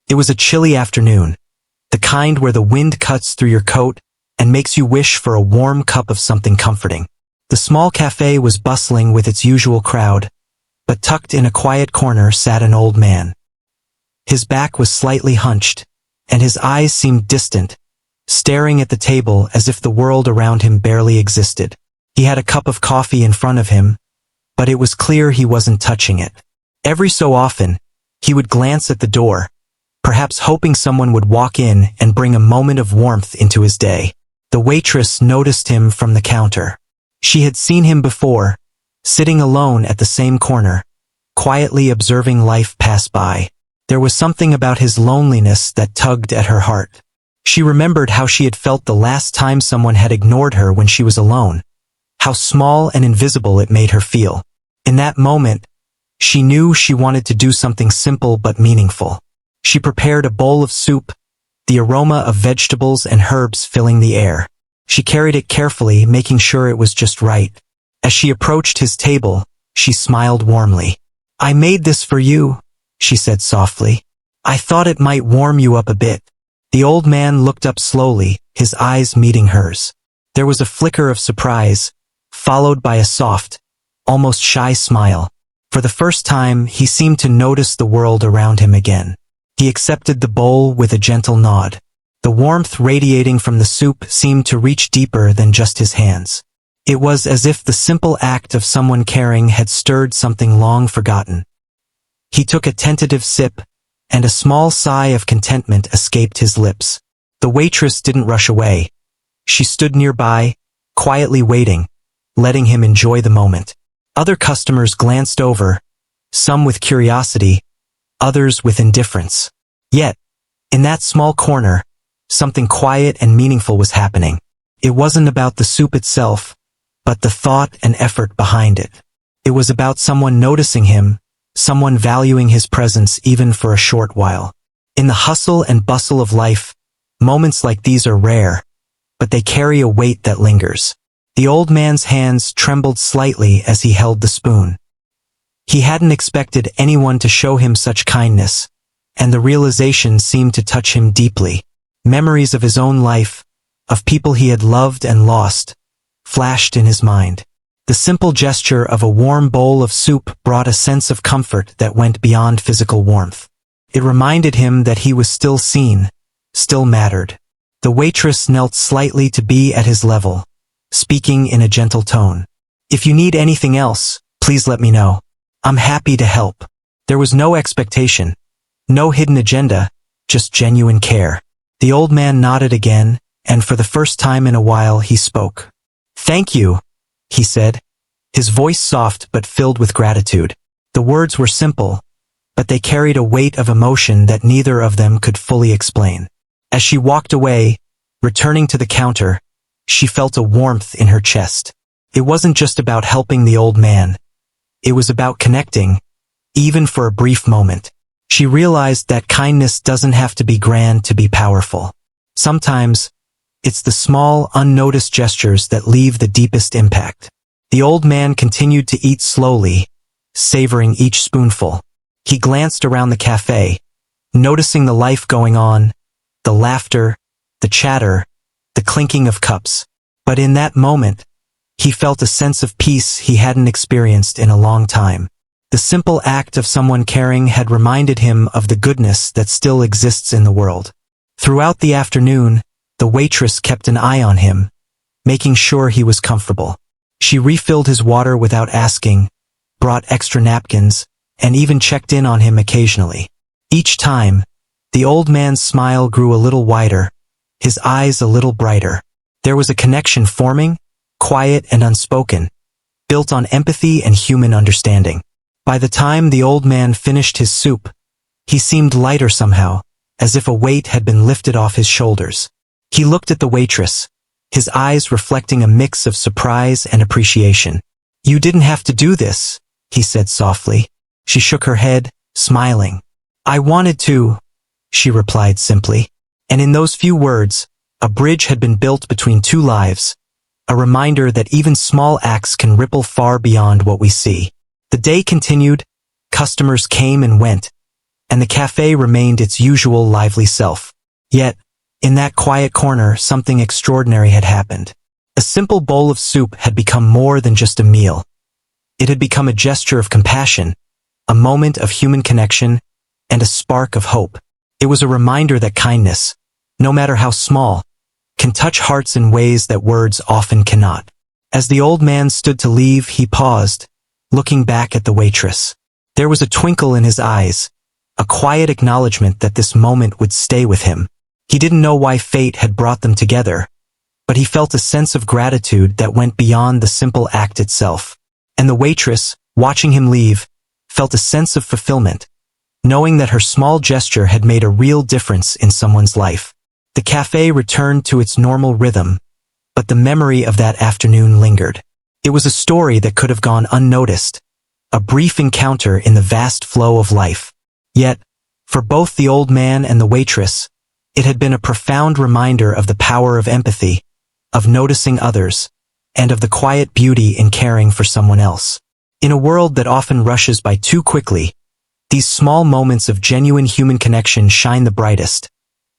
It was a chilly afternoon, the kind where the wind cuts through your coat and makes you wish for a warm cup of something comforting. The small cafe was bustling with its usual crowd, but tucked in a quiet corner sat an old man. His back was slightly hunched, and his eyes seemed distant, staring at the table as if the world around him barely existed. He had a cup of coffee in front of him, but it was clear he wasn't touching it. Every so often, he would glance at the door, perhaps hoping someone would walk in and bring a moment of warmth into his day. The waitress noticed him from the counter. She had seen him before, sitting alone at the same corner, quietly observing life pass by. There was something about his loneliness that tugged at her heart. She remembered how she had felt the last time someone had ignored her when she was alone, how small and invisible it made her feel. In that moment, she knew she wanted to do something simple but meaningful. She prepared a bowl of soup, the aroma of vegetables and herbs filling the air. She carried it carefully, making sure it was just right. As she approached his table, she smiled warmly. "I made this for you," she said softly. "I thought it might warm you up a bit." The old man looked up slowly, his eyes meeting hers. There was a flicker of surprise, followed by a soft, almost shy smile. For the first time, he seemed to notice the world around him again. He accepted the bowl with a gentle nod. The warmth radiating from the soup seemed to reach deeper than just his hands. It was as if the simple act of someone caring had stirred something long forgotten. He took a tentative sip, and a small sigh of contentment escaped his lips. The waitress didn't rush away. She stood nearby, quietly waiting, letting him enjoy the moment. Other customers glanced over, some with curiosity, others with indifference. Yet, in that small corner, something quiet and meaningful was happening. It wasn't about the soup itself, but the thought and effort behind it. It was about someone noticing him, someone valuing his presence even for a short while. In the hustle and bustle of life, moments like these are rare, but they carry a weight that lingers. The old man's hands trembled slightly as he held the spoon. He hadn't expected anyone to show him such kindness, and the realization seemed to touch him deeply. Memories of his own life, of people he had loved and lost, flashed in his mind. The simple gesture of a warm bowl of soup brought a sense of comfort that went beyond physical warmth. It reminded him that he was still seen, still mattered. The waitress knelt slightly to be at his level, speaking in a gentle tone. "If you need anything else, please let me know. I'm happy to help." There was no expectation, no hidden agenda, just genuine care. The old man nodded again, and for the first time in a while he spoke. "Thank you," he said, his voice soft but filled with gratitude. The words were simple, but they carried a weight of emotion that neither of them could fully explain. As she walked away, returning to the counter, she felt a warmth in her chest. It wasn't just about helping the old man. It was about connecting, even for a brief moment. She realized that kindness doesn't have to be grand to be powerful. Sometimes, it's the small, unnoticed gestures that leave the deepest impact. The old man continued to eat slowly, savoring each spoonful. He glanced around the cafe, noticing the life going on, the laughter, the chatter, the clinking of cups. But in that moment, he felt a sense of peace he hadn't experienced in a long time. The simple act of someone caring had reminded him of the goodness that still exists in the world. Throughout the afternoon, the waitress kept an eye on him, making sure he was comfortable. She refilled his water without asking, brought extra napkins, and even checked in on him occasionally. Each time, the old man's smile grew a little wider, his eyes a little brighter. There was a connection forming, quiet and unspoken, built on empathy and human understanding. By the time the old man finished his soup, he seemed lighter somehow, as if a weight had been lifted off his shoulders. He looked at the waitress, his eyes reflecting a mix of surprise and appreciation. "You didn't have to do this," he said softly. She shook her head, smiling. "I wanted to," she replied simply. And in those few words, a bridge had been built between two lives, a reminder that even small acts can ripple far beyond what we see. The day continued, customers came and went, and the cafe remained its usual lively self. Yet, in that quiet corner, something extraordinary had happened. A simple bowl of soup had become more than just a meal. It had become a gesture of compassion, a moment of human connection, and a spark of hope. It was a reminder that kindness, no matter how small, can touch hearts in ways that words often cannot. As the old man stood to leave, he paused, looking back at the waitress. There was a twinkle in his eyes, a quiet acknowledgement that this moment would stay with him. He didn't know why fate had brought them together, but he felt a sense of gratitude that went beyond the simple act itself. And the waitress, watching him leave, felt a sense of fulfillment, knowing that her small gesture had made a real difference in someone's life. The cafe returned to its normal rhythm, but the memory of that afternoon lingered. It was a story that could have gone unnoticed, a brief encounter in the vast flow of life. Yet, for both the old man and the waitress, it had been a profound reminder of the power of empathy, of noticing others, and of the quiet beauty in caring for someone else. In a world that often rushes by too quickly, these small moments of genuine human connection shine the brightest,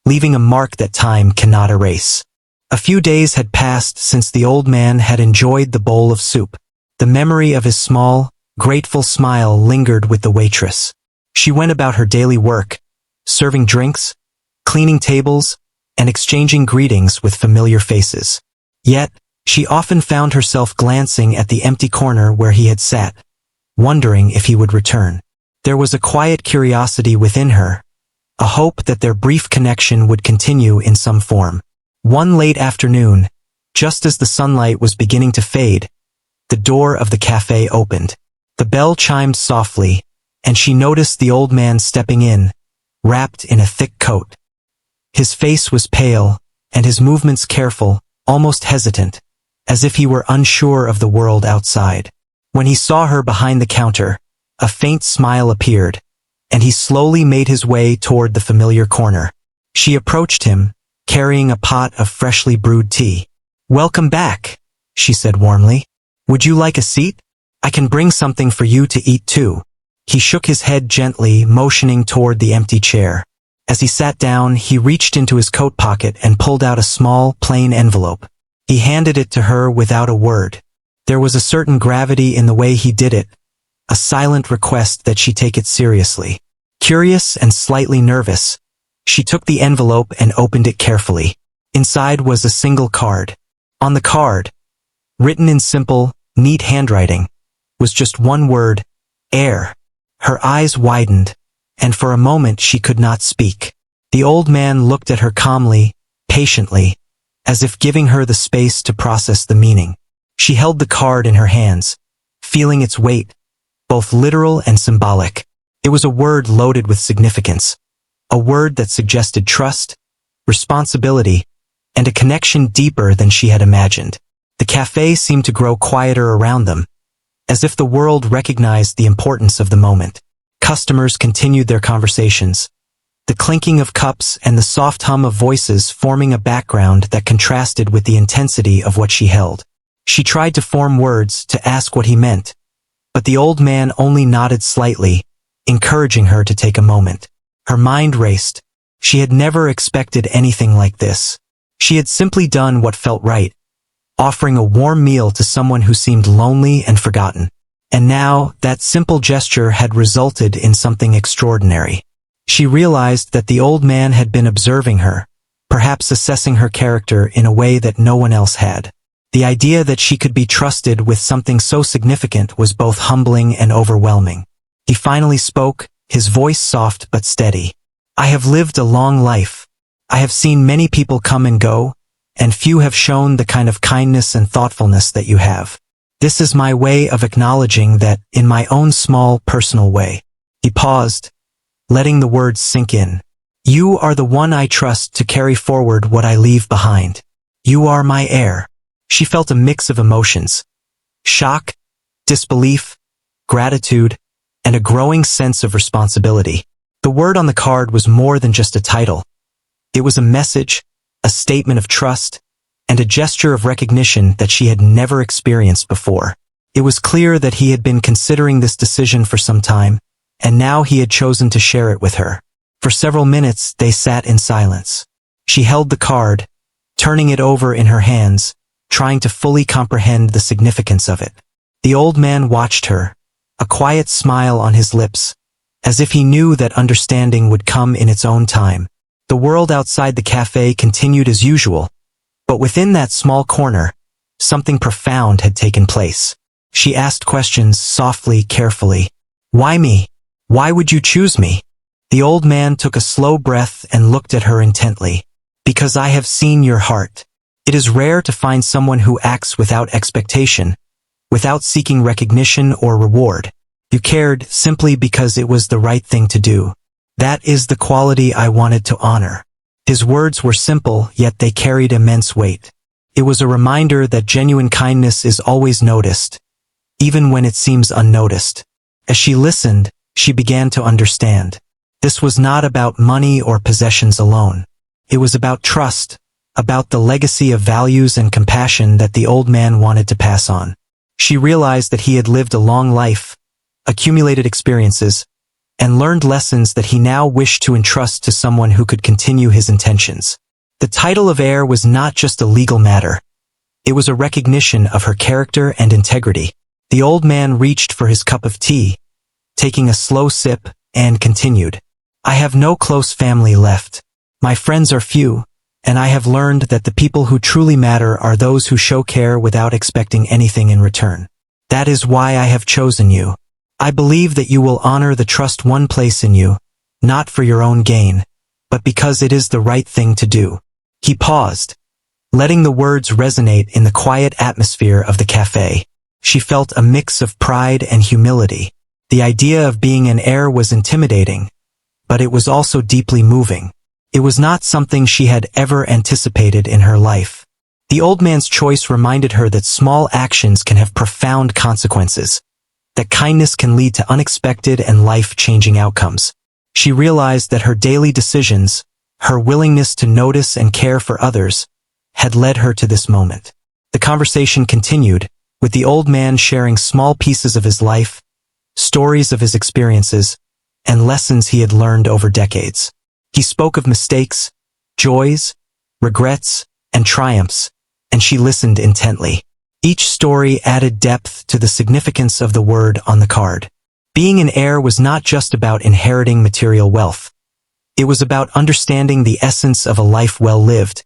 leaving a mark that time cannot erase. A few days had passed since the old man had enjoyed the bowl of soup. The memory of his small, grateful smile lingered with the waitress. She went about her daily work, serving drinks, cleaning tables, and exchanging greetings with familiar faces. Yet, she often found herself glancing at the empty corner where he had sat, wondering if he would return. There was a quiet curiosity within her, a hope that their brief connection would continue in some form. One late afternoon, just as the sunlight was beginning to fade, the door of the cafe opened. The bell chimed softly, and she noticed the old man stepping in, wrapped in a thick coat. His face was pale, and his movements careful, almost hesitant, as if he were unsure of the world outside. When he saw her behind the counter, a faint smile appeared, and he slowly made his way toward the familiar corner. She approached him, carrying a pot of freshly brewed tea. "Welcome back," she said warmly. "Would you like a seat? I can bring something for you to eat too." He shook his head gently, motioning toward the empty chair. As he sat down, he reached into his coat pocket and pulled out a small, plain envelope. He handed it to her without a word. There was a certain gravity in the way he did it, a silent request that she take it seriously. Curious and slightly nervous, she took the envelope and opened it carefully. Inside was a single card. On the card, written in simple, neat handwriting, was just one word: Heir. Her eyes widened, and for a moment she could not speak. The old man looked at her calmly, patiently, as if giving her the space to process the meaning. She held the card in her hands, feeling its weight, both literal and symbolic. It was a word loaded with significance, a word that suggested trust, responsibility, and a connection deeper than she had imagined. The cafe seemed to grow quieter around them, as if the world recognized the importance of the moment. Customers continued their conversations, the clinking of cups and the soft hum of voices forming a background that contrasted with the intensity of what she held. She tried to form words to ask what he meant, but the old man only nodded slightly, encouraging her to take a moment. Her mind raced. She had never expected anything like this. She had simply done what felt right, offering a warm meal to someone who seemed lonely and forgotten. And now, that simple gesture had resulted in something extraordinary. She realized that the old man had been observing her, perhaps assessing her character in a way that no one else had. The idea that she could be trusted with something so significant was both humbling and overwhelming. He finally spoke, his voice soft but steady. "I have lived a long life. I have seen many people come and go, and few have shown the kind of kindness and thoughtfulness that you have. This is my way of acknowledging that in my own small, personal way." He paused, letting the words sink in. "You are the one I trust to carry forward what I leave behind. You are my heir." She felt a mix of emotions: shock, disbelief, gratitude, and a growing sense of responsibility. The word on the card was more than just a title. It was a message, a statement of trust, and a gesture of recognition that she had never experienced before. It was clear that he had been considering this decision for some time, and now he had chosen to share it with her. For several minutes they sat in silence. She held the card, turning it over in her hands, trying to fully comprehend the significance of it. The old man watched her, a quiet smile on his lips, as if he knew that understanding would come in its own time. The world outside the cafe continued as usual, but within that small corner, something profound had taken place. She asked questions softly, carefully. "Why me? Why would you choose me?" The old man took a slow breath and looked at her intently. "Because I have seen your heart. It is rare to find someone who acts without expectation, without seeking recognition or reward. You cared simply because it was the right thing to do. That is the quality I wanted to honor." His words were simple, yet they carried immense weight. It was a reminder that genuine kindness is always noticed, even when it seems unnoticed. As she listened, she began to understand. This was not about money or possessions alone. It was about trust, about the legacy of values and compassion that the old man wanted to pass on. She realized that he had lived a long life, accumulated experiences, and learned lessons that he now wished to entrust to someone who could continue his intentions. The title of heir was not just a legal matter. It was a recognition of her character and integrity. The old man reached for his cup of tea, taking a slow sip, and continued. "I have no close family left. My friends are few, and I have learned that the people who truly matter are those who show care without expecting anything in return. That is why I have chosen you. I believe that you will honor the trust one place in you, not for your own gain, but because it is the right thing to do." He paused, letting the words resonate in the quiet atmosphere of the cafe. She felt a mix of pride and humility. The idea of being an heir was intimidating, but it was also deeply moving. It was not something she had ever anticipated in her life. The old man's choice reminded her that small actions can have profound consequences, that kindness can lead to unexpected and life-changing outcomes. She realized that her daily decisions, her willingness to notice and care for others, had led her to this moment. The conversation continued, with the old man sharing small pieces of his life, stories of his experiences, and lessons he had learned over decades. He spoke of mistakes, joys, regrets, and triumphs, and she listened intently. Each story added depth to the significance of the word on the card. Being an heir was not just about inheriting material wealth. It was about understanding the essence of a life well lived,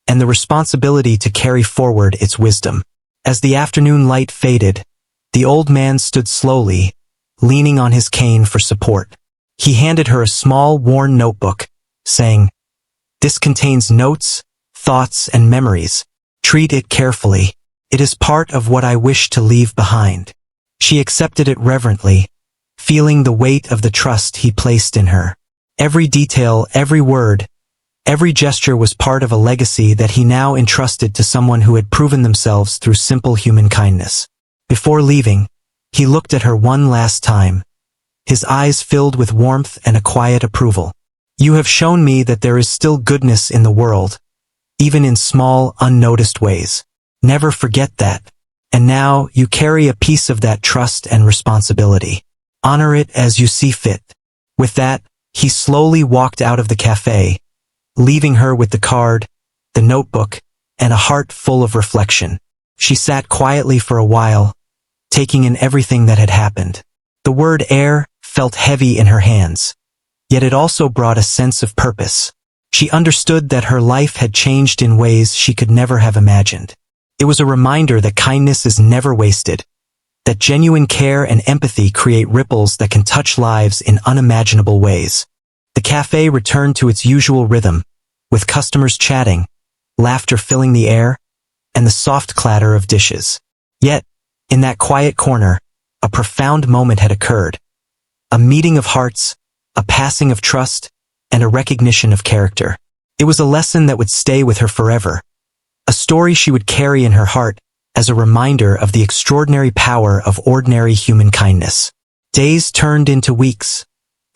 and the responsibility to carry forward its wisdom. As the afternoon light faded, the old man stood slowly, leaning on his cane for support. He handed her a small, worn notebook, saying, "This contains notes, thoughts, and memories. Treat it carefully. It is part of what I wish to leave behind." She accepted it reverently, feeling the weight of the trust he placed in her. Every detail, every word, every gesture was part of a legacy that he now entrusted to someone who had proven themselves through simple human kindness. Before leaving, he looked at her one last time, his eyes filled with warmth and a quiet approval. "You have shown me that there is still goodness in the world, even in small, unnoticed ways. Never forget that. And now you carry a piece of that trust and responsibility. Honor it as you see fit." With that, he slowly walked out of the cafe, leaving her with the card, the notebook, and a heart full of reflection. She sat quietly for a while, taking in everything that had happened. The word heir felt heavy in her hands, yet it also brought a sense of purpose. She understood that her life had changed in ways she could never have imagined. It was a reminder that kindness is never wasted, that genuine care and empathy create ripples that can touch lives in unimaginable ways. The cafe returned to its usual rhythm, with customers chatting, laughter filling the air, and the soft clatter of dishes. Yet, in that quiet corner, a profound moment had occurred. A meeting of hearts, a passing of trust, and a recognition of character. It was a lesson that would stay with her forever, a story she would carry in her heart as a reminder of the extraordinary power of ordinary human kindness. Days turned into weeks,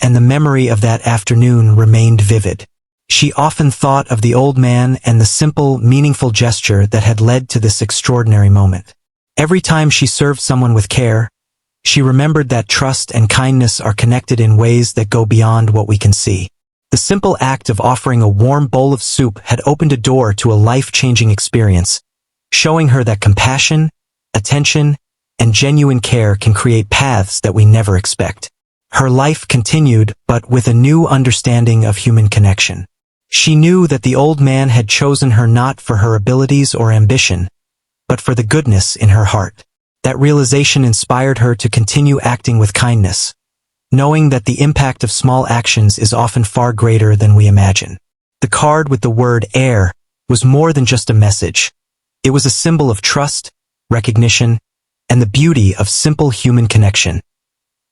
and the memory of that afternoon remained vivid. She often thought of the old man and the simple, meaningful gesture that had led to this extraordinary moment. Every time she served someone with care, She remembered that trust and kindness are connected in ways that go beyond what we can see. The simple act of offering a warm bowl of soup had opened a door to a life-changing experience, showing her that compassion, attention, and genuine care can create paths that we never expect. Her life continued, but with a new understanding of human connection. She knew that the old man had chosen her not for her abilities or ambition, but for the goodness in her heart. That realization inspired her to continue acting with kindness, knowing that the impact of small actions is often far greater than we imagine. The card with the word Heir was more than just a message. It was a symbol of trust, recognition, and the beauty of simple human connection.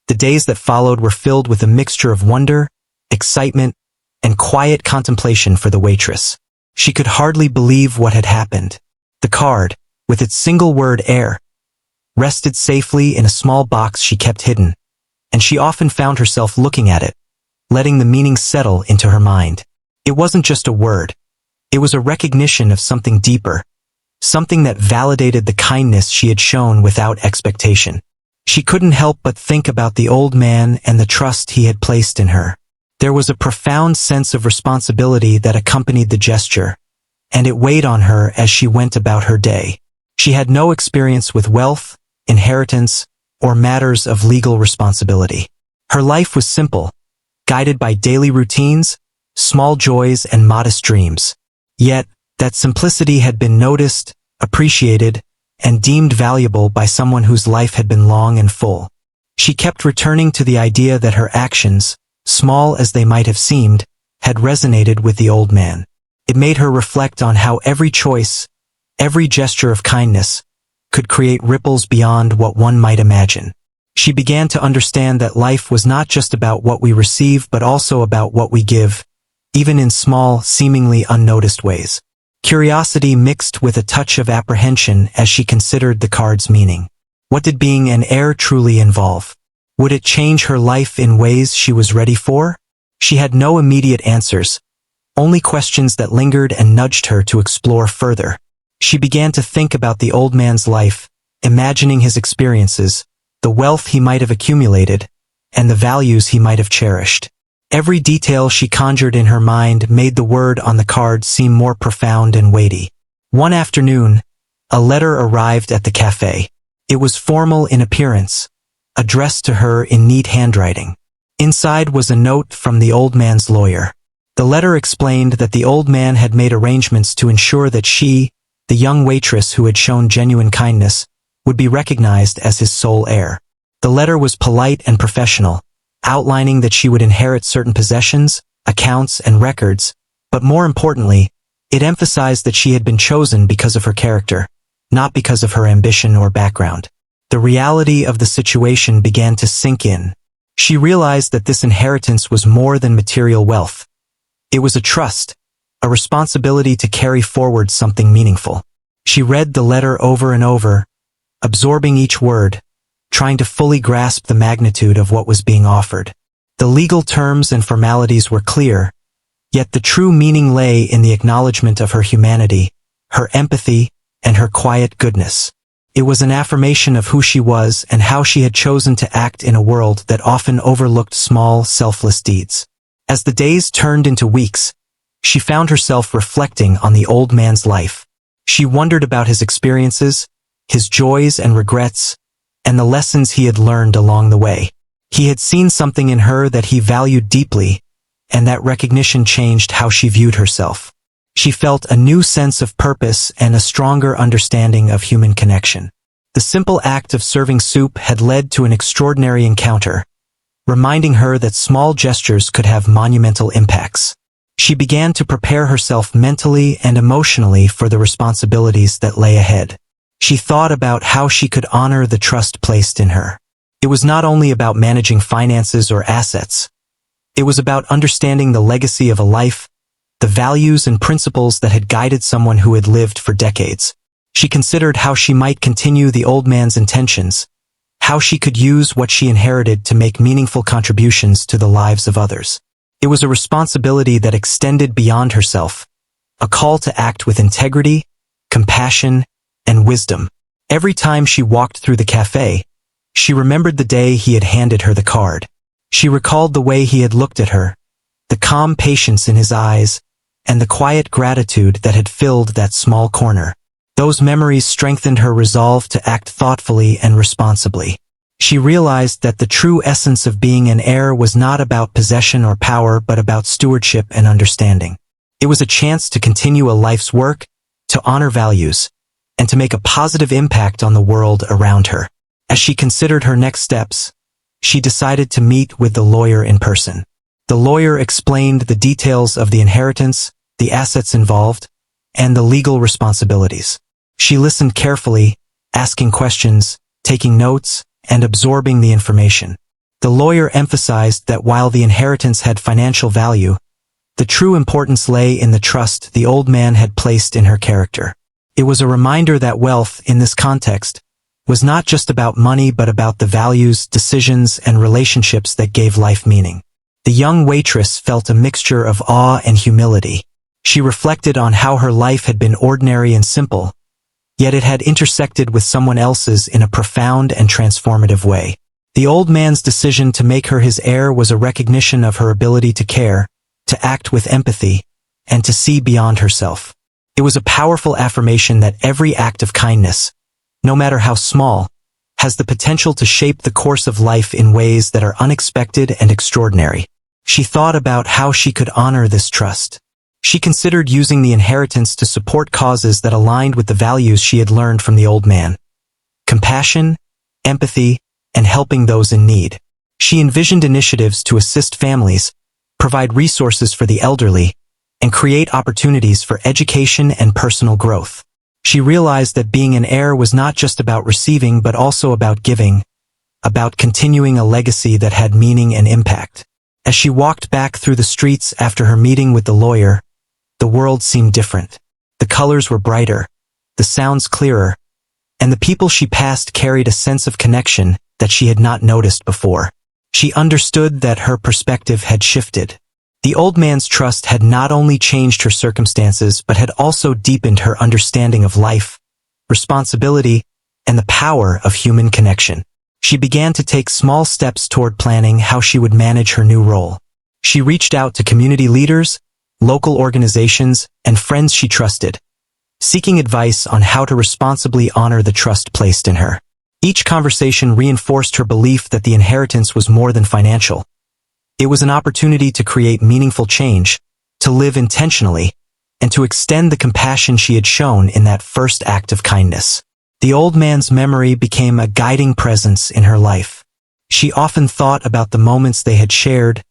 The days that followed were filled with a mixture of wonder, excitement, and quiet contemplation for the waitress. She could hardly believe what had happened. The card, with its single word Heir, rested safely in a small box she kept hidden, and she often found herself looking at it, letting the meaning settle into her mind. It wasn't just a word. It was a recognition of something deeper, something that validated the kindness she had shown without expectation. She couldn't help but think about the old man and the trust he had placed in her. There was a profound sense of responsibility that accompanied the gesture, and it weighed on her as she went about her day. She had no experience with wealth, inheritance, or matters of legal responsibility. Her life was simple, guided by daily routines, small joys, and modest dreams. Yet, that simplicity had been noticed, appreciated, and deemed valuable by someone whose life had been long and full. She kept returning to the idea that her actions, small as they might have seemed, had resonated with the old man. It made her reflect on how every choice, every gesture of kindness, could create ripples beyond what one might imagine. She began to understand that life was not just about what we receive but also about what we give, even in small, seemingly unnoticed ways. Curiosity mixed with a touch of apprehension as she considered the card's meaning. What did being an heir truly involve? Would it change her life in ways she was ready for? She had no immediate answers, only questions that lingered and nudged her to explore further. She began to think about the old man's life, imagining his experiences, the wealth he might have accumulated, and the values he might have cherished. Every detail she conjured in her mind made the word on the card seem more profound and weighty. One afternoon, a letter arrived at the cafe. It was formal in appearance, addressed to her in neat handwriting. Inside was a note from the old man's lawyer. The letter explained that the old man had made arrangements to ensure that she, the young waitress who had shown genuine kindness, would be recognized as his sole heir. The letter was polite and professional, outlining that she would inherit certain possessions, accounts, and records, but more importantly, it emphasized that she had been chosen because of her character, not because of her ambition or background. The reality of the situation began to sink in. She realized that this inheritance was more than material wealth. It was a trust, a responsibility to carry forward something meaningful. She read the letter over and over, absorbing each word, trying to fully grasp the magnitude of what was being offered. The legal terms and formalities were clear, yet the true meaning lay in the acknowledgement of her humanity, her empathy, and her quiet goodness. It was an affirmation of who she was and how she had chosen to act in a world that often overlooked small, selfless deeds. As the days turned into weeks, she found herself reflecting on the old man's life. She wondered about his experiences, his joys and regrets, and the lessons he had learned along the way. He had seen something in her that he valued deeply, and that recognition changed how she viewed herself. She felt a new sense of purpose and a stronger understanding of human connection. The simple act of serving soup had led to an extraordinary encounter, reminding her that small gestures could have monumental impacts. She began to prepare herself mentally and emotionally for the responsibilities that lay ahead. She thought about how she could honor the trust placed in her. It was not only about managing finances or assets. It was about understanding the legacy of a life, the values and principles that had guided someone who had lived for decades. She considered how she might continue the old man's intentions, how she could use what she inherited to make meaningful contributions to the lives of others. It was a responsibility that extended beyond herself, a call to act with integrity, compassion, and wisdom. Every time she walked through the cafe, She remembered the day he had handed her the card. She recalled the way he had looked at her, the calm patience in his eyes, and the quiet gratitude that had filled that small corner. Those memories strengthened her resolve to act thoughtfully and responsibly. She realized that the true essence of being an heir was not about possession or power but about stewardship and understanding. It was a chance to continue a life's work, to honor values, and to make a positive impact on the world around her. As she considered her next steps, she decided to meet with the lawyer in person. The lawyer explained the details of the inheritance, the assets involved, and the legal responsibilities. She listened carefully, asking questions, taking notes, and absorbing the information. The lawyer emphasized that while the inheritance had financial value, the true importance lay in the trust the old man had placed in her character. It was a reminder that wealth, in this context, was not just about money but about the values, decisions, and relationships that gave life meaning. The young waitress felt a mixture of awe and humility. She reflected on how her life had been ordinary and simple, yet it had intersected with someone else's in a profound and transformative way. The old man's decision to make her his heir was a recognition of her ability to care, to act with empathy, and to see beyond herself. It was a powerful affirmation that every act of kindness, no matter how small, has the potential to shape the course of life in ways that are unexpected and extraordinary. She thought about how she could honor this trust. She considered using the inheritance to support causes that aligned with the values she had learned from the old man: compassion, empathy, and helping those in need. She envisioned initiatives to assist families, provide resources for the elderly, and create opportunities for education and personal growth. She realized that being an heir was not just about receiving but also about giving, about continuing a legacy that had meaning and impact. As she walked back through the streets after her meeting with the lawyer, the world seemed different. The colors were brighter, the sounds clearer, and the people she passed carried a sense of connection that she had not noticed before. She understood that her perspective had shifted. The old man's trust had not only changed her circumstances but had also deepened her understanding of life, responsibility, and the power of human connection. She began to take small steps toward planning how she would manage her new role. She reached out to community leaders, local organizations, and friends she trusted, seeking advice on how to responsibly honor the trust placed in her. Each conversation reinforced her belief that the inheritance was more than financial. It was an opportunity to create meaningful change, to live intentionally, and to extend the compassion she had shown in that first act of kindness. The old man's memory became a guiding presence in her life. She often thought about the moments they had shared,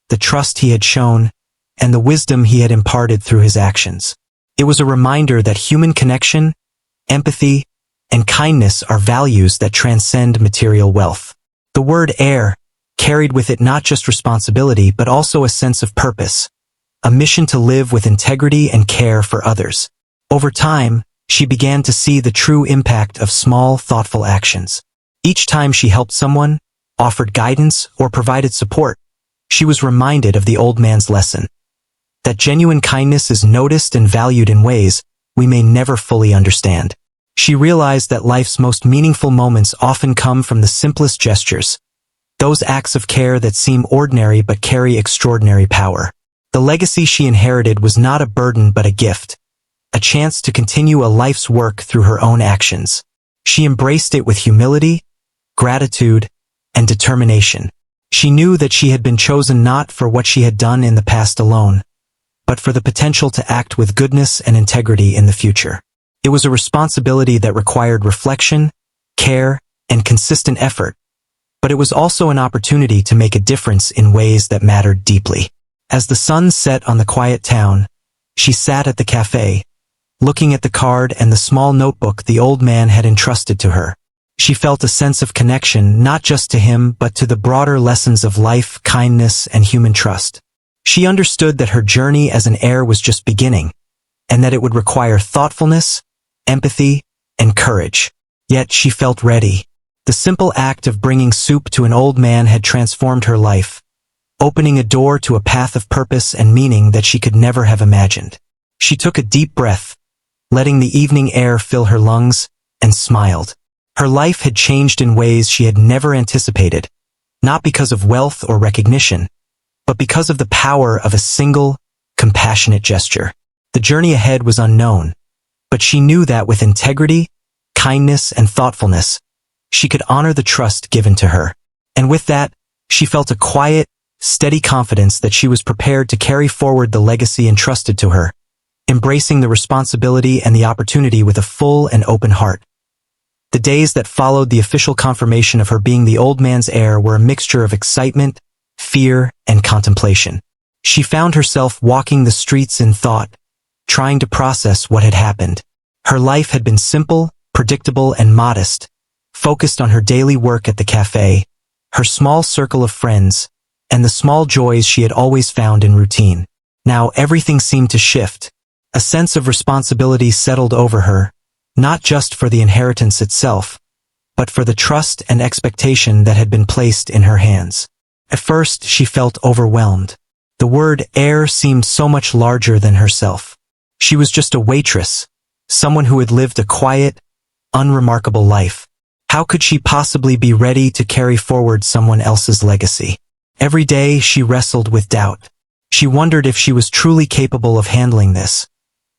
the trust he had shown, and the wisdom he had imparted through his actions. It was a reminder that human connection, empathy, and kindness are values that transcend material wealth. The word heir carried with it not just responsibility but also a sense of purpose, a mission to live with integrity and care for others. Over time, she began to see the true impact of small, thoughtful actions. Each time she helped someone, offered guidance, or provided support, she was reminded of the old man's lesson: that genuine kindness is noticed and valued in ways we may never fully understand. She realized that life's most meaningful moments often come from the simplest gestures, those acts of care that seem ordinary but carry extraordinary power. The legacy she inherited was not a burden but a gift, a chance to continue a life's work through her own actions. She embraced it with humility, gratitude, and determination. She knew that she had been chosen not for what she had done in the past alone, but for the potential to act with goodness and integrity in the future. It was a responsibility that required reflection, care, and consistent effort, but it was also an opportunity to make a difference in ways that mattered deeply. As the sun set on the quiet town, she sat at the cafe, looking at the card and the small notebook the old man had entrusted to her. She felt a sense of connection not just to him but to the broader lessons of life, kindness, and human trust. She understood that her journey as an heir was just beginning, and that it would require thoughtfulness, empathy, and courage. Yet she felt ready. The simple act of bringing soup to an old man had transformed her life, opening a door to a path of purpose and meaning that she could never have imagined. She took a deep breath, letting the evening air fill her lungs, and smiled. Her life had changed in ways she had never anticipated, not because of wealth or recognition, but because of the power of a single, compassionate gesture. The journey ahead was unknown, but she knew that with integrity, kindness, and thoughtfulness, she could honor the trust given to her. And with that, she felt a quiet, steady confidence that she was prepared to carry forward the legacy entrusted to her, embracing the responsibility and the opportunity with a full and open heart. The days that followed the official confirmation of her being the old man's heir were a mixture of excitement, fear, and contemplation. She found herself walking the streets in thought, trying to process what had happened. Her life had been simple, predictable, and modest, focused on her daily work at the cafe, her small circle of friends, and the small joys she had always found in routine. Now everything seemed to shift. A sense of responsibility settled over her, not just for the inheritance itself, but for the trust and expectation that had been placed in her hands. At first, she felt overwhelmed. The word heir seemed so much larger than herself. She was just a waitress, someone who had lived a quiet, unremarkable life. How could she possibly be ready to carry forward someone else's legacy? Every day, she wrestled with doubt. She wondered if she was truly capable of handling this,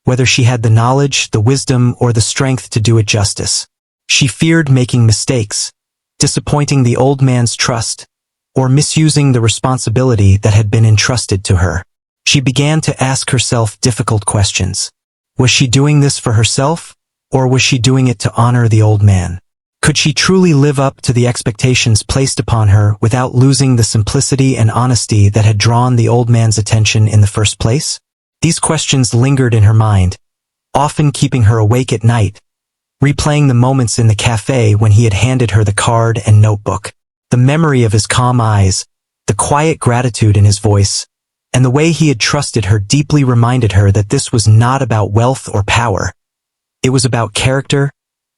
whether she had the knowledge, the wisdom, or the strength to do it justice. She feared making mistakes, disappointing the old man's trust, or misusing the responsibility that had been entrusted to her. She began to ask herself difficult questions. Was she doing this for herself, or was she doing it to honor the old man? Could she truly live up to the expectations placed upon her without losing the simplicity and honesty that had drawn the old man's attention in the first place? These questions lingered in her mind, often keeping her awake at night, replaying the moments in the cafe when he had handed her the card and notebook. The memory of his calm eyes, the quiet gratitude in his voice, and the way he had trusted her deeply reminded her that this was not about wealth or power. It was about character,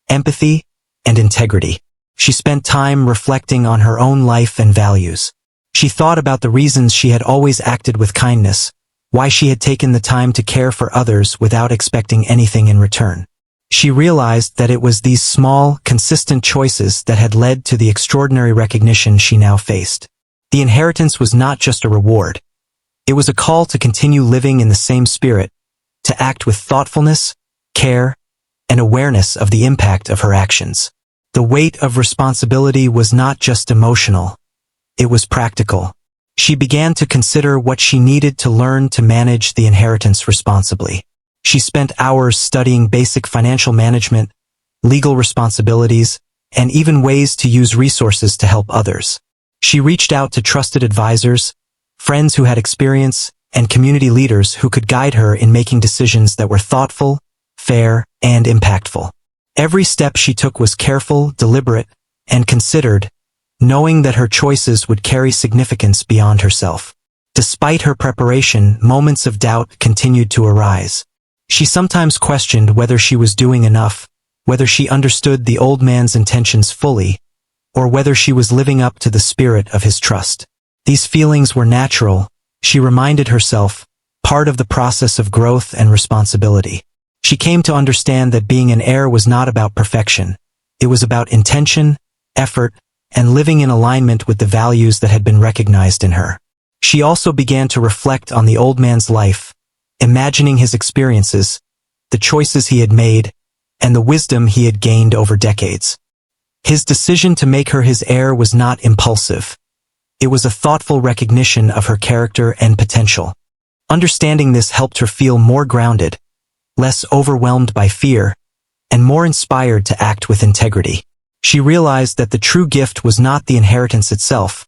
empathy, and integrity. She spent time reflecting on her own life and values. She thought about the reasons she had always acted with kindness, why she had taken the time to care for others without expecting anything in return. She realized that it was these small, consistent choices that had led to the extraordinary recognition she now faced. The inheritance was not just a reward. It was a call to continue living in the same spirit, to act with thoughtfulness, care, and awareness of the impact of her actions. The weight of responsibility was not just emotional. It was practical. She began to consider what she needed to learn to manage the inheritance responsibly. She spent hours studying basic financial management, legal responsibilities, and even ways to use resources to help others. She reached out to trusted advisors, friends who had experience, and community leaders who could guide her in making decisions that were thoughtful, fair, and impactful. Every step she took was careful, deliberate, and considered, knowing that her choices would carry significance beyond herself. Despite her preparation, moments of doubt continued to arise. She sometimes questioned whether she was doing enough, whether she understood the old man's intentions fully, or whether she was living up to the spirit of his trust. These feelings were natural, she reminded herself, part of the process of growth and responsibility. She came to understand that being an heir was not about perfection. It was about intention, effort, and living in alignment with the values that had been recognized in her. She also began to reflect on the old man's life, imagining his experiences, the choices he had made, and the wisdom he had gained over decades. His decision to make her his heir was not impulsive. It was a thoughtful recognition of her character and potential. Understanding this helped her feel more grounded, less overwhelmed by fear, and more inspired to act with integrity. She realized that the true gift was not the inheritance itself,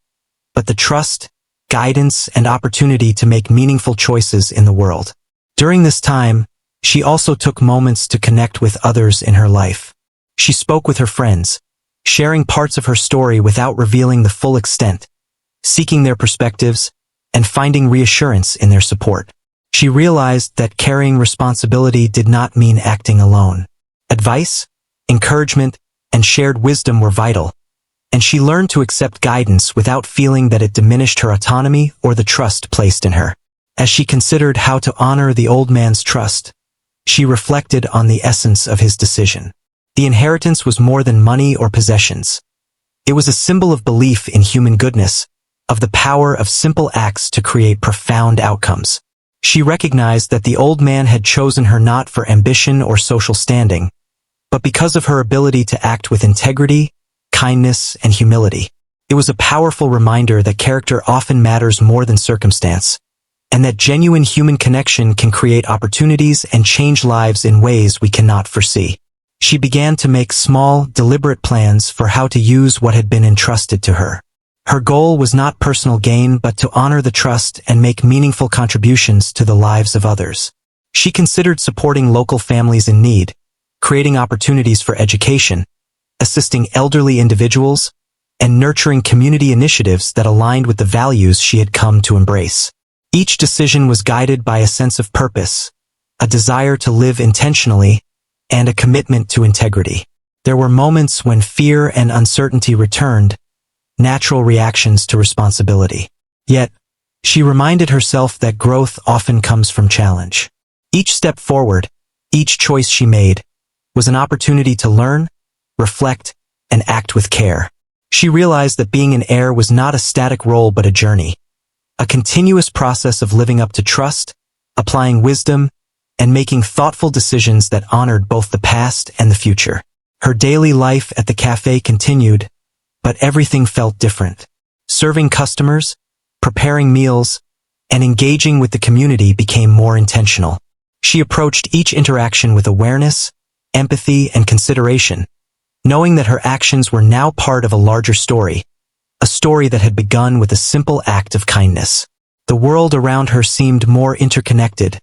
but the trust, guidance, and opportunity to make meaningful choices in the world. During this time, she also took moments to connect with others in her life. She spoke with her friends, sharing parts of her story without revealing the full extent, seeking their perspectives, and finding reassurance in their support. She realized that carrying responsibility did not mean acting alone. Advice, encouragement, and shared wisdom were vital, and she learned to accept guidance without feeling that it diminished her autonomy or the trust placed in her. As she considered how to honor the old man's trust, she reflected on the essence of his decision. The inheritance was more than money or possessions. It was a symbol of belief in human goodness, of the power of simple acts to create profound outcomes. She recognized that the old man had chosen her not for ambition or social standing, but because of her ability to act with integrity, kindness, and humility. It was a powerful reminder that character often matters more than circumstance, and that genuine human connection can create opportunities and change lives in ways we cannot foresee. She began to make small, deliberate plans for how to use what had been entrusted to her. Her goal was not personal gain but to honor the trust and make meaningful contributions to the lives of others. She considered supporting local families in need, creating opportunities for education, assisting elderly individuals, and nurturing community initiatives that aligned with the values she had come to embrace. Each decision was guided by a sense of purpose, a desire to live intentionally, and a commitment to integrity. There were moments when fear and uncertainty returned, natural reactions to responsibility. Yet, she reminded herself that growth often comes from challenge. Each step forward, each choice she made, was an opportunity to learn, reflect, and act with care. She realized that being an heir was not a static role but a journey, a continuous process of living up to trust, applying wisdom, and making thoughtful decisions that honored both the past and the future. Her daily life at the cafe continued, but everything felt different. Serving customers, preparing meals, and engaging with the community became more intentional. She approached each interaction with awareness, empathy, and consideration, knowing that her actions were now part of a larger story, a story that had begun with a simple act of kindness. The world around her seemed more interconnected,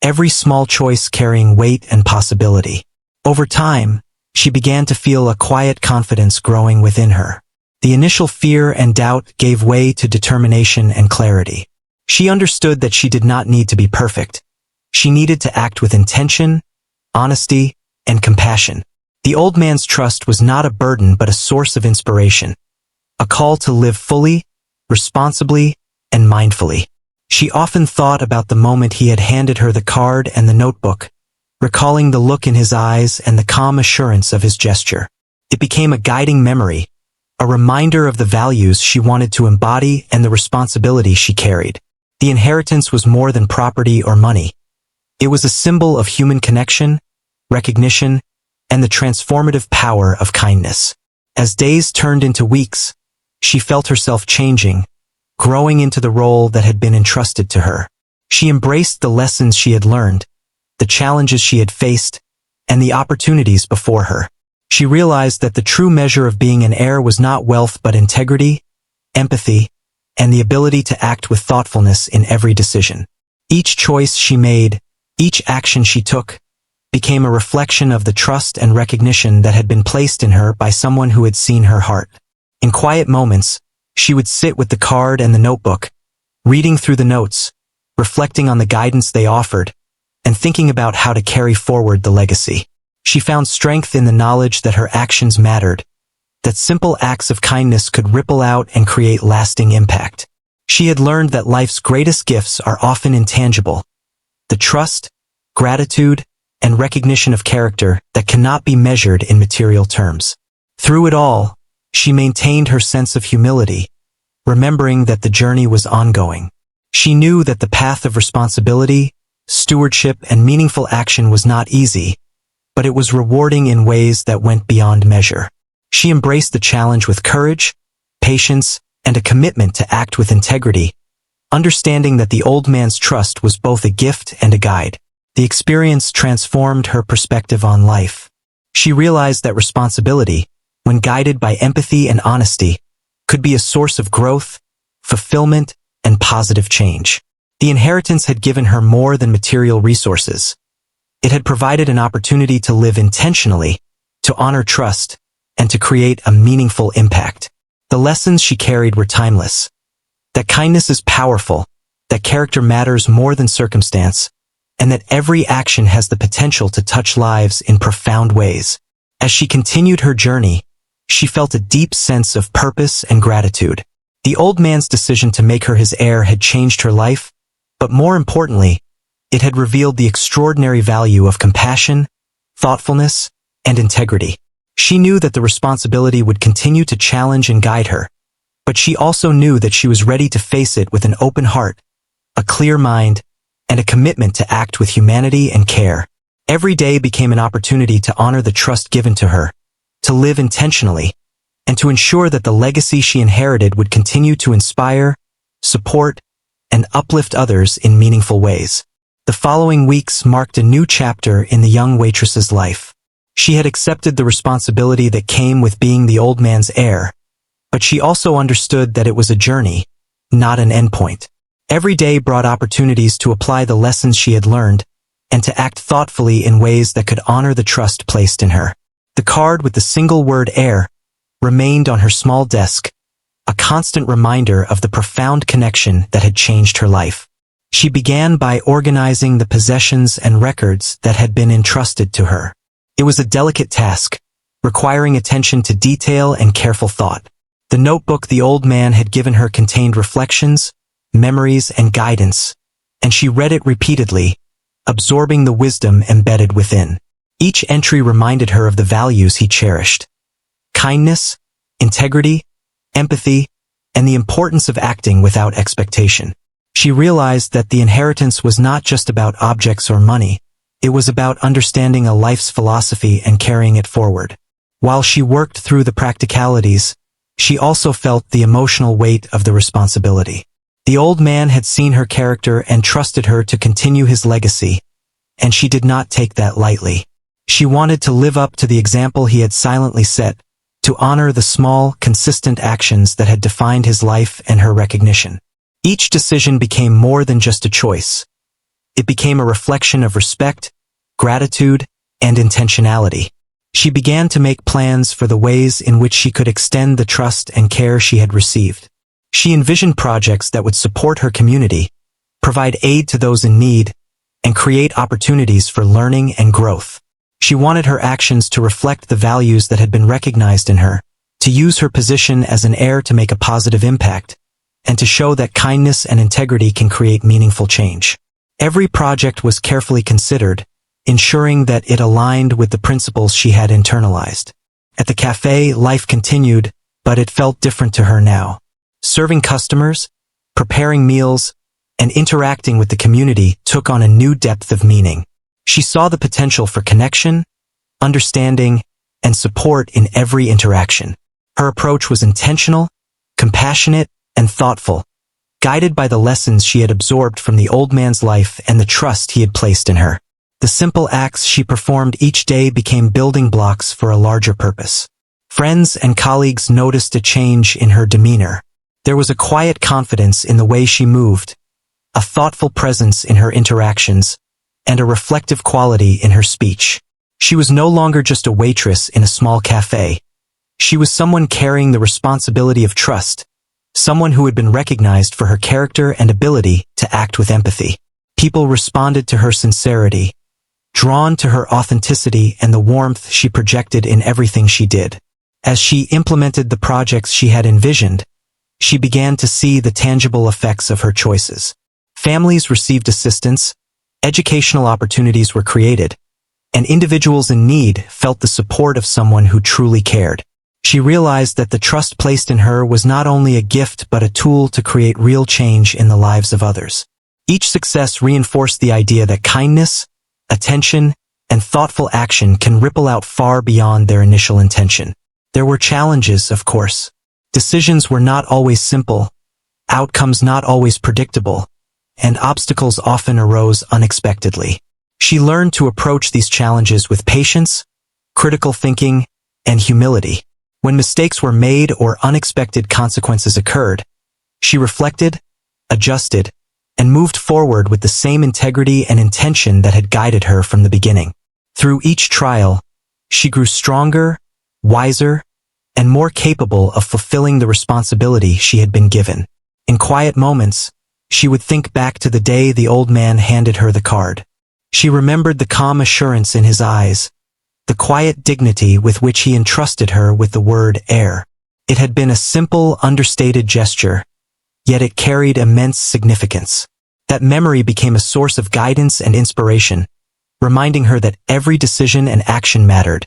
every small choice carrying weight and possibility. Over time, she began to feel a quiet confidence growing within her. The initial fear and doubt gave way to determination and clarity. She understood that she did not need to be perfect. She needed to act with intention, honesty, and compassion. The old man's trust was not a burden but a source of inspiration, a call to live fully, responsibly, and mindfully. She often thought about the moment he had handed her the card and the notebook, recalling the look in his eyes and the calm assurance of his gesture. It became a guiding memory, a reminder of the values she wanted to embody and the responsibility she carried. The inheritance was more than property or money. It was a symbol of human connection, recognition, and the transformative power of kindness. As days turned into weeks, she felt herself changing, growing into the role that had been entrusted to her. She embraced the lessons she had learned, the challenges she had faced, and the opportunities before her. She realized that the true measure of being an heir was not wealth but integrity, empathy, and the ability to act with thoughtfulness in every decision. Each choice she made, each action she took, became a reflection of the trust and recognition that had been placed in her by someone who had seen her heart. In quiet moments, she would sit with the card and the notebook, reading through the notes, reflecting on the guidance they offered, and thinking about how to carry forward the legacy. She found strength in the knowledge that her actions mattered, that simple acts of kindness could ripple out and create lasting impact. She had learned that life's greatest gifts are often intangible, the trust, gratitude, and recognition of character that cannot be measured in material terms. Through it all, she maintained her sense of humility, remembering that the journey was ongoing. She knew that the path of responsibility, stewardship, and meaningful action was not easy, but it was rewarding in ways that went beyond measure. She embraced the challenge with courage, patience, and a commitment to act with integrity, understanding that the old man's trust was both a gift and a guide. The experience transformed her perspective on life. She realized that responsibility, when guided by empathy and honesty, could be a source of growth, fulfillment, and positive change. The inheritance had given her more than material resources. It had provided an opportunity to live intentionally, to honor trust, and to create a meaningful impact. The lessons she carried were timeless. That kindness is powerful, that character matters more than circumstance, and that every action has the potential to touch lives in profound ways. As she continued her journey, she felt a deep sense of purpose and gratitude. The old man's decision to make her his heir had changed her life, but more importantly, it had revealed the extraordinary value of compassion, thoughtfulness, and integrity. She knew that the responsibility would continue to challenge and guide her, but she also knew that she was ready to face it with an open heart, a clear mind, and a commitment to act with humanity and care. Every day became an opportunity to honor the trust given to her, to live intentionally, and to ensure that the legacy she inherited would continue to inspire, support, and uplift others in meaningful ways. The following weeks marked a new chapter in the young waitress's life. She had accepted the responsibility that came with being the old man's heir, but she also understood that it was a journey, not an endpoint. Every day brought opportunities to apply the lessons she had learned and to act thoughtfully in ways that could honor the trust placed in her. The card with the single word heir remained on her small desk, a constant reminder of the profound connection that had changed her life. She began by organizing the possessions and records that had been entrusted to her. It was a delicate task, requiring attention to detail and careful thought. The notebook the old man had given her contained reflections, memories, and guidance, and she read it repeatedly, absorbing the wisdom embedded within. Each entry reminded her of the values he cherished: kindness, integrity, empathy, and the importance of acting without expectation. She realized that the inheritance was not just about objects or money, it was about understanding a life's philosophy and carrying it forward. While she worked through the practicalities, she also felt the emotional weight of the responsibility. The old man had seen her character and trusted her to continue his legacy, and she did not take that lightly. She wanted to live up to the example he had silently set, to honor the small, consistent actions that had defined his life and her recognition. Each decision became more than just a choice. It became a reflection of respect, gratitude, and intentionality. She began to make plans for the ways in which she could extend the trust and care she had received. She envisioned projects that would support her community, provide aid to those in need, and create opportunities for learning and growth. She wanted her actions to reflect the values that had been recognized in her, to use her position as an heir to make a positive impact, and to show that kindness and integrity can create meaningful change. Every project was carefully considered, ensuring that it aligned with the principles she had internalized. At the cafe, life continued, but it felt different to her now. Serving customers, preparing meals, and interacting with the community took on a new depth of meaning. She saw the potential for connection, understanding, and support in every interaction. Her approach was intentional, compassionate, and thoughtful, guided by the lessons she had absorbed from the old man's life and the trust he had placed in her. The simple acts she performed each day became building blocks for a larger purpose. Friends and colleagues noticed a change in her demeanor. There was a quiet confidence in the way she moved, a thoughtful presence in her interactions, and a reflective quality in her speech. She was no longer just a waitress in a small cafe. She was someone carrying the responsibility of trust, someone who had been recognized for her character and ability to act with empathy. People responded to her sincerity, drawn to her authenticity and the warmth she projected in everything she did. As she implemented the projects she had envisioned, she began to see the tangible effects of her choices. Families received assistance, educational opportunities were created, and individuals in need felt the support of someone who truly cared. She realized that the trust placed in her was not only a gift but a tool to create real change in the lives of others. Each success reinforced the idea that kindness, attention, and thoughtful action can ripple out far beyond their initial intention. There were challenges, of course. Decisions were not always simple, outcomes not always predictable, and obstacles often arose unexpectedly. She learned to approach these challenges with patience, critical thinking, and humility. When mistakes were made or unexpected consequences occurred, she reflected, adjusted, and moved forward with the same integrity and intention that had guided her from the beginning. Through each trial, she grew stronger, wiser, and more capable of fulfilling the responsibility she had been given. In quiet moments, she would think back to the day the old man handed her the card. She remembered the calm assurance in his eyes, the quiet dignity with which he entrusted her with the word heir. It had been a simple, understated gesture, yet it carried immense significance. That memory became a source of guidance and inspiration, reminding her that every decision and action mattered,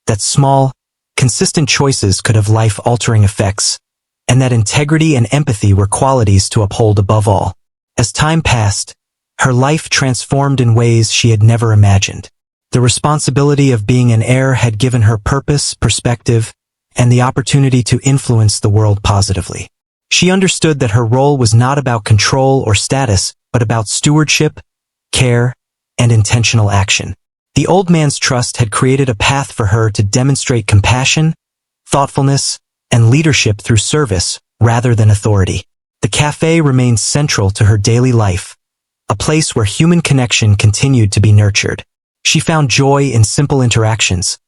that small, consistent choices could have life-altering effects, and that integrity and empathy were qualities to uphold above all. As time passed, her life transformed in ways she had never imagined. The responsibility of being an heir had given her purpose, perspective, and the opportunity to influence the world positively. She understood that her role was not about control or status, but about stewardship, care, and intentional action. The old man's trust had created a path for her to demonstrate compassion, thoughtfulness, and leadership through service rather than authority. The cafe remained central to her daily life, a place where human connection continued to be nurtured. She found joy in simple interactions,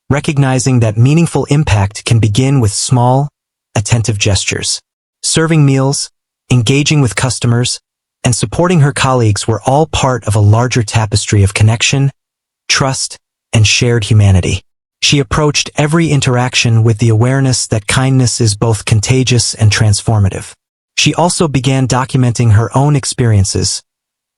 recognizing that meaningful impact can begin with small, attentive gestures. Serving meals, engaging with customers, and supporting her colleagues were all part of a larger tapestry of connection, trust, and shared humanity. She approached every interaction with the awareness that kindness is both contagious and transformative. She also began documenting her own experiences,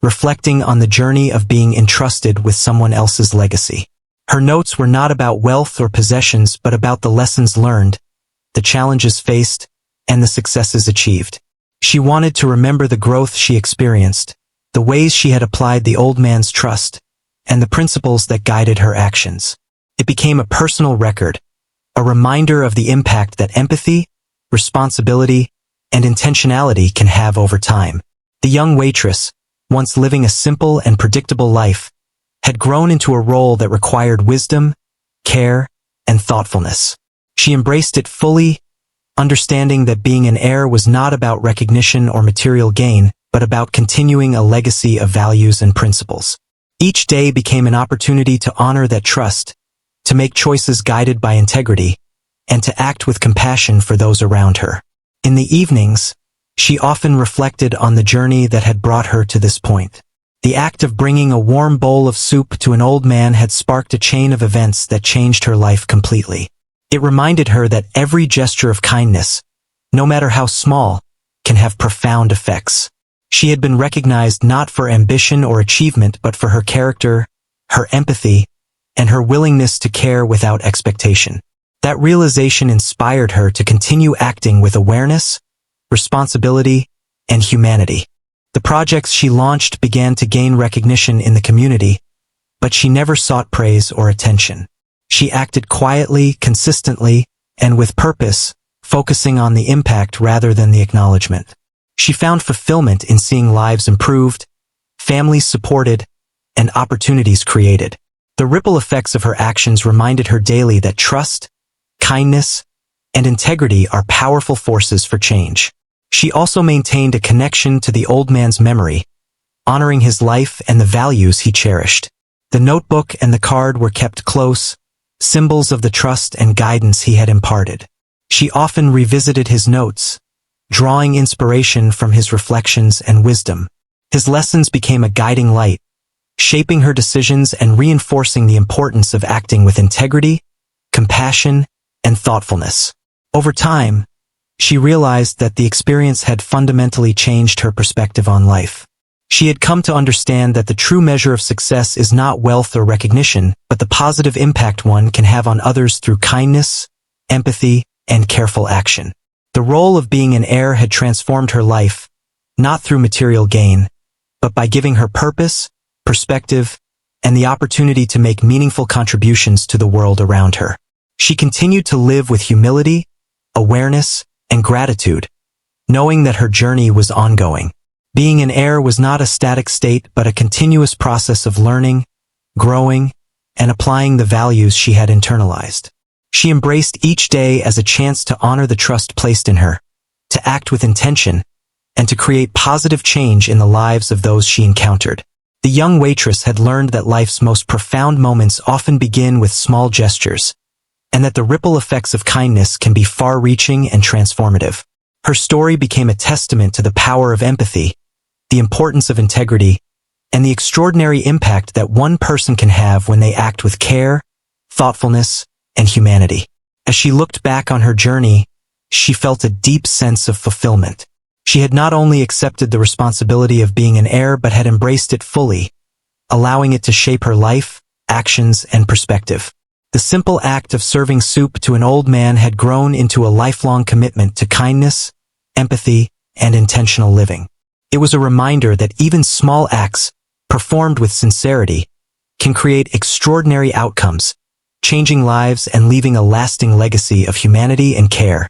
reflecting on the journey of being entrusted with someone else's legacy. Her notes were not about wealth or possessions, but about the lessons learned, the challenges faced, and the successes achieved. She wanted to remember the growth she experienced, the ways she had applied the old man's trust, and the principles that guided her actions. It became a personal record, a reminder of the impact that empathy, responsibility, and intentionality can have over time. The young waitress, once living a simple and predictable life, had grown into a role that required wisdom, care, and thoughtfulness. She embraced it fully, understanding that being an heir was not about recognition or material gain, but about continuing a legacy of values and principles. Each day became an opportunity to honor that trust, to make choices guided by integrity, and to act with compassion for those around her. In the evenings, she often reflected on the journey that had brought her to this point. The act of bringing a warm bowl of soup to an old man had sparked a chain of events that changed her life completely. It reminded her that every gesture of kindness, no matter how small, can have profound effects. She had been recognized not for ambition or achievement, but for her character, her empathy, and her willingness to care without expectation. That realization inspired her to continue acting with awareness, responsibility, and humanity. The projects she launched began to gain recognition in the community, but she never sought praise or attention. She acted quietly, consistently, and with purpose, focusing on the impact rather than the acknowledgement. She found fulfillment in seeing lives improved, families supported, and opportunities created. The ripple effects of her actions reminded her daily that trust, kindness, and integrity are powerful forces for change. She also maintained a connection to the old man's memory, honoring his life and the values he cherished. The notebook and the card were kept close, symbols of the trust and guidance he had imparted. She often revisited his notes, drawing inspiration from his reflections and wisdom. His lessons became a guiding light, shaping her decisions and reinforcing the importance of acting with integrity, compassion, and thoughtfulness. Over time, she realized that the experience had fundamentally changed her perspective on life. She had come to understand that the true measure of success is not wealth or recognition, but the positive impact one can have on others through kindness, empathy, and careful action. The role of being an heir had transformed her life, not through material gain, but by giving her purpose, perspective, and the opportunity to make meaningful contributions to the world around her. She continued to live with humility, awareness, and gratitude, knowing that her journey was ongoing. Being an heir was not a static state, but a continuous process of learning, growing, and applying the values she had internalized. She embraced each day as a chance to honor the trust placed in her, to act with intention, and to create positive change in the lives of those she encountered. The young waitress had learned that life's most profound moments often begin with small gestures, and that the ripple effects of kindness can be far-reaching and transformative. Her story became a testament to the power of empathy, the importance of integrity, and the extraordinary impact that one person can have when they act with care, thoughtfulness, and humanity. As she looked back on her journey, she felt a deep sense of fulfillment. She had not only accepted the responsibility of being an heir, but had embraced it fully, allowing it to shape her life, actions, and perspective. The simple act of serving soup to an old man had grown into a lifelong commitment to kindness, empathy, and intentional living. It was a reminder that even small acts, performed with sincerity, can create extraordinary outcomes, changing lives and leaving a lasting legacy of humanity and care.